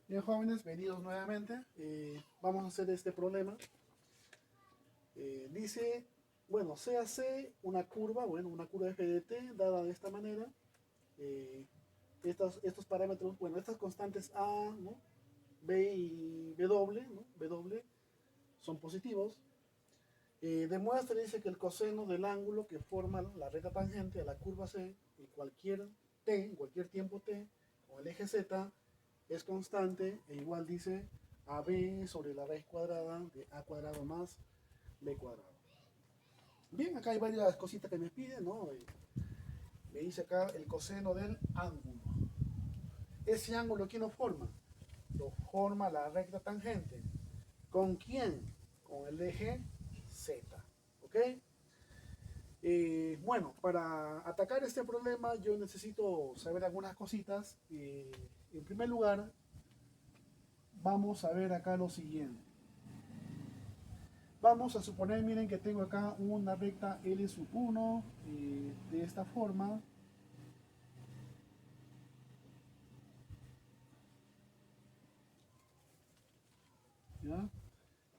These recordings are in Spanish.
Bien, jóvenes, venidos nuevamente. Vamos a hacer este problema. Dice, bueno, CAC, una curva, una curva f de t dada de esta manera. Eh, estos parámetros, estas constantes A, ¿no? B y W, ¿no? W son positivos. Demuestra, dice que el coseno del ángulo que forma la recta tangente a la curva C en cualquier tiempo t, con el eje Z, es constante e igual, dice, AB sobre la raíz cuadrada de A cuadrado más B cuadrado. Bien, acá hay varias cositas que me piden, ¿no? Me dice acá el coseno del ángulo. Ese ángulo, ¿quién lo forma? Lo forma la recta tangente. ¿Con quién? Con el eje Z. ¿Ok? Bueno, para atacar este problema yo necesito saber algunas cositas. En primer lugar, vamos a ver acá lo siguiente. Vamos a suponer, miren que tengo acá una recta L sub 1 de esta forma. ¿Ya?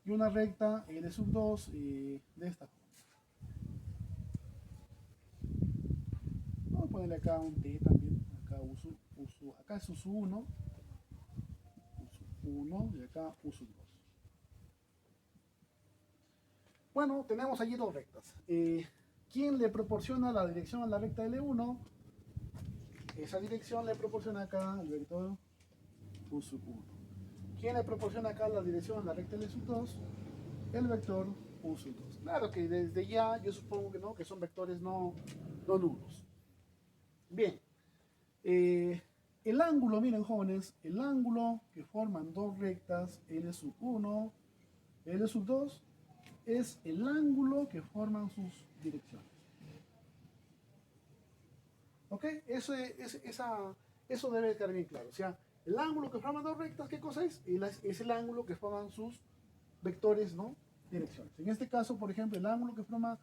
Y una recta L sub 2 de esta forma. Vamos a ponerle acá un T también. Acá es uso 1, y acá uso 2. Bueno, tenemos allí dos rectas. ¿Quién le proporciona la dirección a la recta L1? Esa dirección le proporciona acá el vector U sub 1. ¿Quién le proporciona acá la dirección a la recta L sub 2? El vector U sub 2. Claro que desde ya yo supongo que no, que son vectores no nulos. Bien. El ángulo, miren jóvenes, el ángulo que forman dos rectas L sub 1, L sub 2, es el ángulo que forman sus direcciones. ¿Ok? Eso debe quedar bien claro. O sea, el ángulo que forman dos rectas, ¿qué cosa es? Es el ángulo que forman sus vectores, ¿no? Direcciones. En este caso, por ejemplo, el ángulo que forma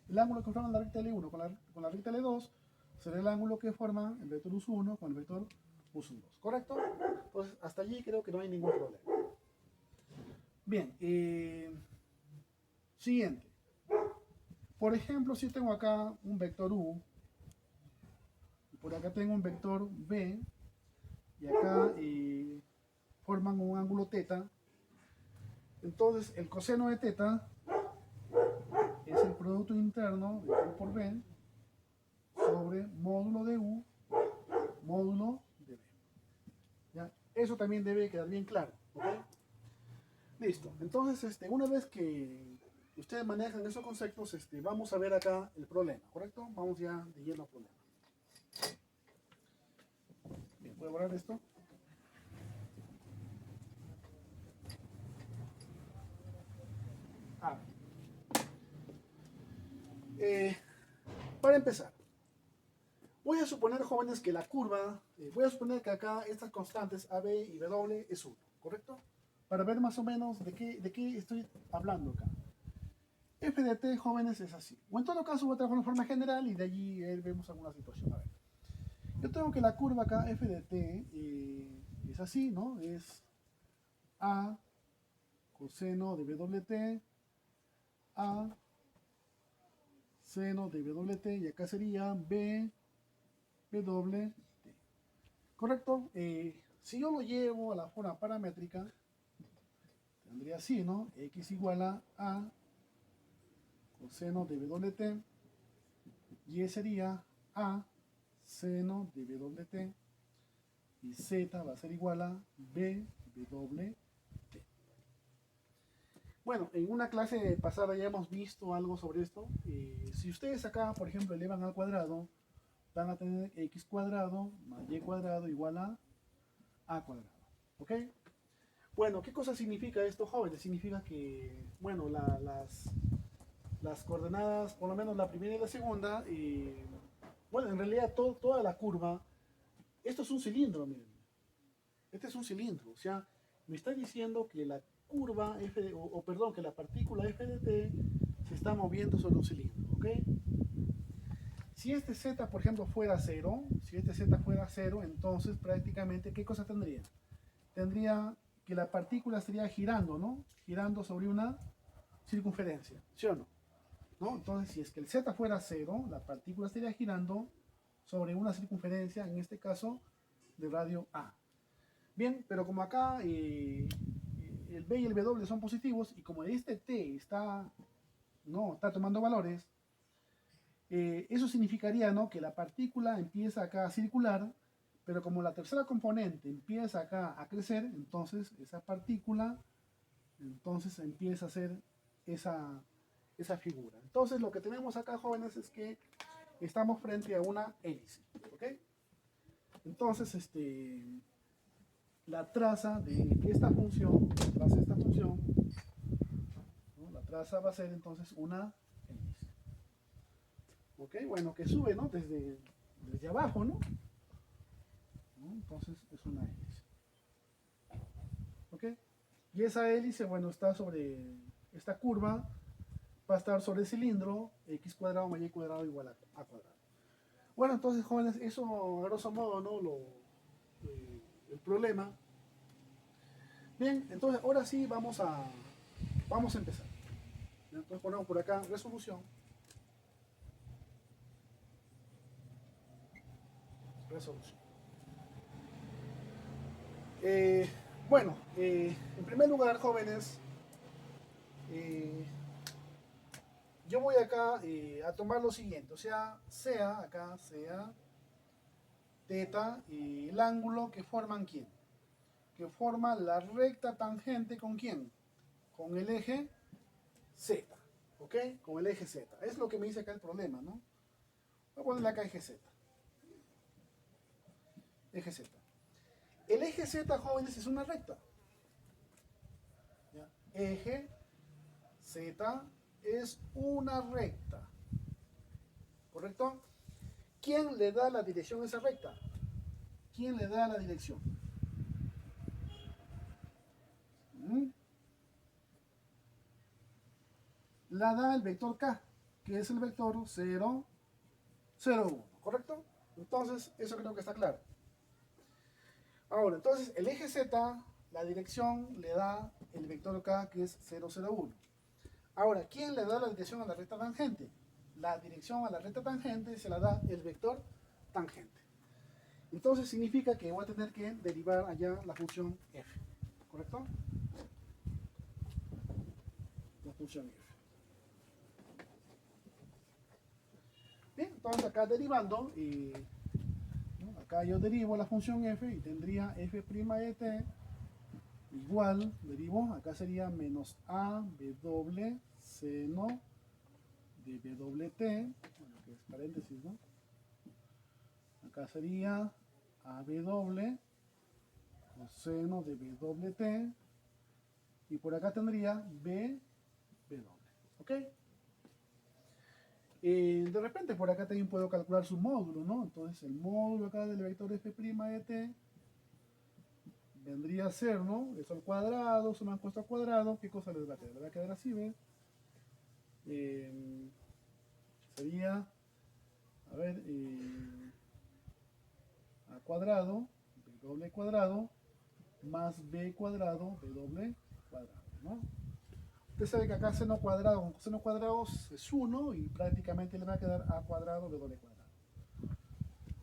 la recta L1 con la recta L2 será el ángulo que forma el vector U1 con el vector U2. ¿Correcto? Entonces, hasta allí creo que no hay ningún problema. Bien, siguiente. Por ejemplo, si tengo acá un vector U, y por acá tengo un vector B, y acá forman un ángulo θ, entonces el coseno de θ es el producto interno de U por B sobre módulo de U, módulo de B. ¿Ya? Eso también debe quedar bien claro. ¿Okay? Listo. Entonces, una vez que ustedes manejan esos conceptos, vamos a ver acá el problema, ¿correcto? Vamos ya de lleno al problema. Bien, ¿puedo borrar esto? Ah. Para empezar, voy a suponer, jóvenes, que la curva, voy a suponer que acá estas constantes A, B y W es 1, ¿correcto? Para ver más o menos de qué estoy hablando acá. F de t, jóvenes, es así. O en todo caso voy a trabajar de forma general y de allí vemos alguna situación. A ver. Yo tengo que la curva acá, F de t, es así, ¿no? Es A coseno de WT, A seno de WT, y acá sería B WT. ¿Correcto? Si yo lo llevo a la forma paramétrica, tendría así, ¿no? X igual a coseno de WT, y sería A seno de WT, y Z va a ser igual a BWT. Bueno, en una clase pasada ya hemos visto algo sobre esto. Si ustedes acá, por ejemplo, elevan al cuadrado, van a tener x cuadrado más y cuadrado igual a cuadrado. ¿Ok? Bueno, ¿qué cosa significa esto, jóvenes? Significa que, bueno, las coordenadas, por lo menos la primera y la segunda, bueno, en realidad toda la curva, esto es un cilindro, miren. Este es un cilindro, o sea, me está diciendo que la curva f, perdón, que la partícula f de t se está moviendo sobre un cilindro, ¿ok? Si este z, por ejemplo, fuera 0, entonces prácticamente, ¿qué cosa tendría? tendría que la partícula estaría girando, ¿no? Girando sobre una circunferencia, ¿sí o no? ¿No? Entonces, si es que el z fuera 0, la partícula estaría girando sobre una circunferencia, en este caso, de radio A. Bien, pero como acá el B y el W son positivos, y como este T está, no, está tomando valores, eso significaría, ¿no?, que la partícula empieza acá a circular, pero como la tercera componente empieza acá a crecer, entonces esa partícula entonces empieza a hacer esa figura. Entonces lo que tenemos acá, jóvenes, es que estamos frente a una hélice, ¿ok? Entonces, la traza de esta función, ¿no? La traza va a ser entonces una hélice. ¿Ok? Bueno, que sube, ¿no? Desde abajo, ¿no? Entonces es una hélice. ¿Ok? Y esa hélice, bueno, está sobre esta curva, va a estar sobre el cilindro, x cuadrado más y cuadrado igual a cuadrado. Bueno, entonces, jóvenes, eso a grosso modo, ¿no? El problema. Bien, entonces ahora sí vamos a empezar. Entonces ponemos por acá resolución. Eh, bueno, en primer lugar, jóvenes, yo voy acá a tomar lo siguiente, o sea acá sea teta y el ángulo que forman ¿quién? Que forma la recta tangente ¿con quién? Con el eje Z, ¿ok? Con el eje Z. Es lo que me dice acá el problema, ¿no? Voy a ponerle acá eje Z. Eje Z. El eje Z, jóvenes, es una recta. ¿Ya? Eje Z es una recta. ¿Correcto? ¿Quién le da la dirección a esa recta? ¿Quién le da la dirección? La da el vector K, que es el vector 0, 0, 1, ¿correcto? Entonces, eso creo que está claro. Ahora, entonces, el eje Z, la dirección le da el vector K, que es 0, 0, 1. Ahora, ¿quién le da la dirección a la recta tangente? La dirección a la recta tangente se la da el vector tangente. Entonces significa que voy a tener que derivar allá la función f, ¿correcto? La función f. Bien, entonces acá derivando, ¿no? Acá yo derivo la función f y tendría f' de t igual, derivo, acá sería menos a w seno de wt, bueno, que es paréntesis, ¿no? Acá sería AW coseno de BWT y por acá tendría BW, ¿ok? De repente por acá también puedo calcular su módulo, ¿no? Entonces el módulo acá del vector f' de t vendría a ser, ¿no? Eso al cuadrado, suma compuesto al cuadrado, ¿qué cosa les va a quedar? Les va a quedar así, ¿ven? Sería, a ver, a cuadrado, w cuadrado, más b cuadrado, w cuadrado, ¿no? Usted sabe que acá seno cuadrado con coseno cuadrado es 1 y prácticamente le va a quedar a cuadrado, w cuadrado.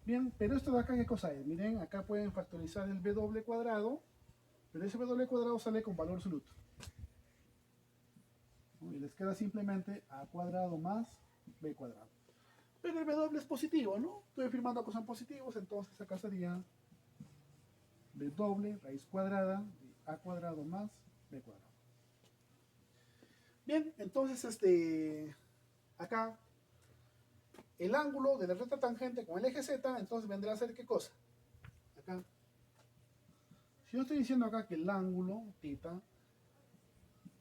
Bien, pero esto de acá, ¿qué cosa es? Miren, acá pueden factorizar el w cuadrado, pero ese w cuadrado sale con valor absoluto. ¿No? Y les queda simplemente a cuadrado más b cuadrado. Pero el w es positivo, ¿no? Estoy afirmando que son positivos, entonces acá sería w raíz cuadrada de a cuadrado más b cuadrado. Bien, entonces acá el ángulo de la recta tangente con el eje Z, entonces vendrá a ser ¿qué cosa? Acá. Si yo estoy diciendo acá que el ángulo θ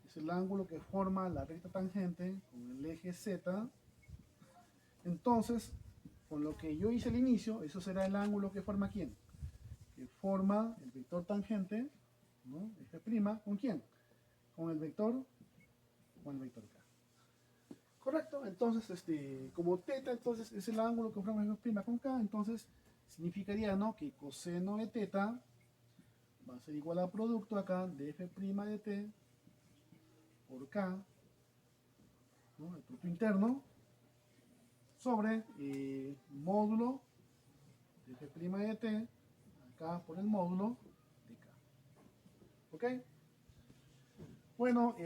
es el ángulo que forma la recta tangente con el eje Z, entonces con lo que yo hice al inicio, eso será el ángulo que forma ¿quién? Que forma el vector tangente, ¿no? F', ¿con quién? Con el vector K. Correcto, entonces como θ entonces es el ángulo que forma F' con K, entonces significaría, ¿no?, que coseno de θ va a ser igual al producto acá de f' de t por k, ¿no? El producto interno, sobre módulo de f' de t, acá por el módulo de k. ¿Ok? Bueno,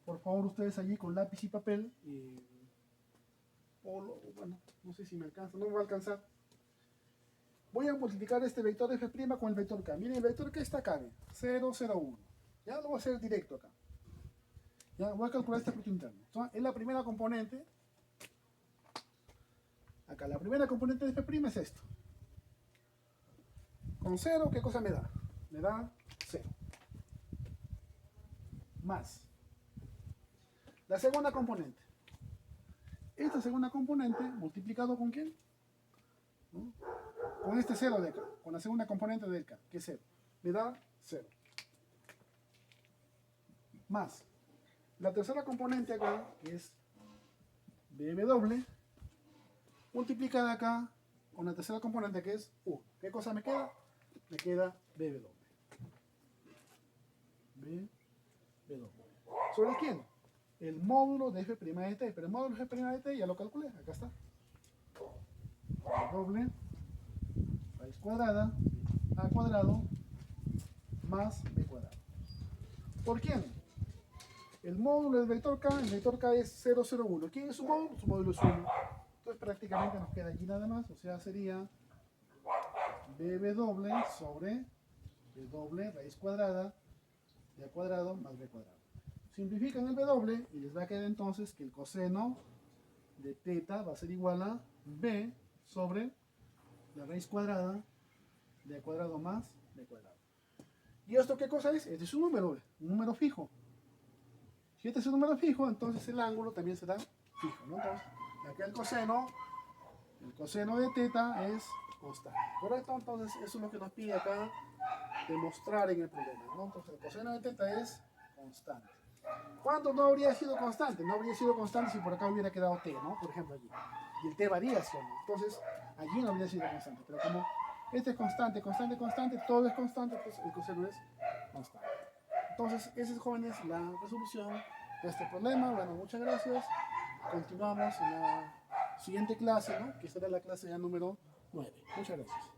por favor ustedes allí con lápiz y papel, bueno, no sé si me alcanza, no me va a alcanzar. Voy a multiplicar este vector f' con el vector k. Miren, el vector k está acá, 0, 0, 1. Ya lo voy a hacer directo acá. Ya voy a calcular este producto interno. Entonces, es la primera componente. Acá, la primera componente de f' es esto. Con 0, ¿qué cosa me da? Me da 0. Más. La segunda componente. Esta segunda componente, multiplicado con ¿quién? ¿No? Con este 0 de acá, con la segunda componente de acá, que es 0. Me da 0. Más. La tercera componente acá, que es BW, multiplicada acá con la tercera componente, que es 1. ¿Qué cosa me queda? Me queda BW. BW. ¿Sobre quién? El módulo de f' de t. Pero el módulo de f' de t ya lo calculé. Acá está. W raíz cuadrada de a cuadrado más b cuadrado. ¿Por quién? El módulo del vector k, el vector k es 0, 0, 1. ¿Quién es su módulo? Su módulo es 1. Entonces prácticamente nos queda allí nada más. O sea, sería BW sobre W raíz cuadrada de a cuadrado más b cuadrado. Simplifican el W y les va a quedar entonces que el coseno de teta va a ser igual a b sobre la raíz cuadrada de a cuadrado más b cuadrado. ¿Y esto qué cosa es? Este es un número fijo. Si este es un número fijo, entonces el ángulo también será fijo, ¿no? Entonces, acá el coseno de teta es constante, ¿correcto? Entonces, eso es lo que nos pide acá demostrar en el problema, ¿no? Entonces, el coseno de teta es constante. ¿Cuándo no habría sido constante? No habría sido constante si por acá hubiera quedado t, ¿no? Por ejemplo, allí. Y el t varía, ¿sí o no? Entonces, allí no habría sido constante. Pero como este es constante, constante, constante, todo es constante, pues el coseno es constante. Entonces, esa es, jóvenes, la resolución de este problema. Bueno, muchas gracias. Continuamos en la siguiente clase, ¿no? Que será la clase ya número 9. Muchas gracias.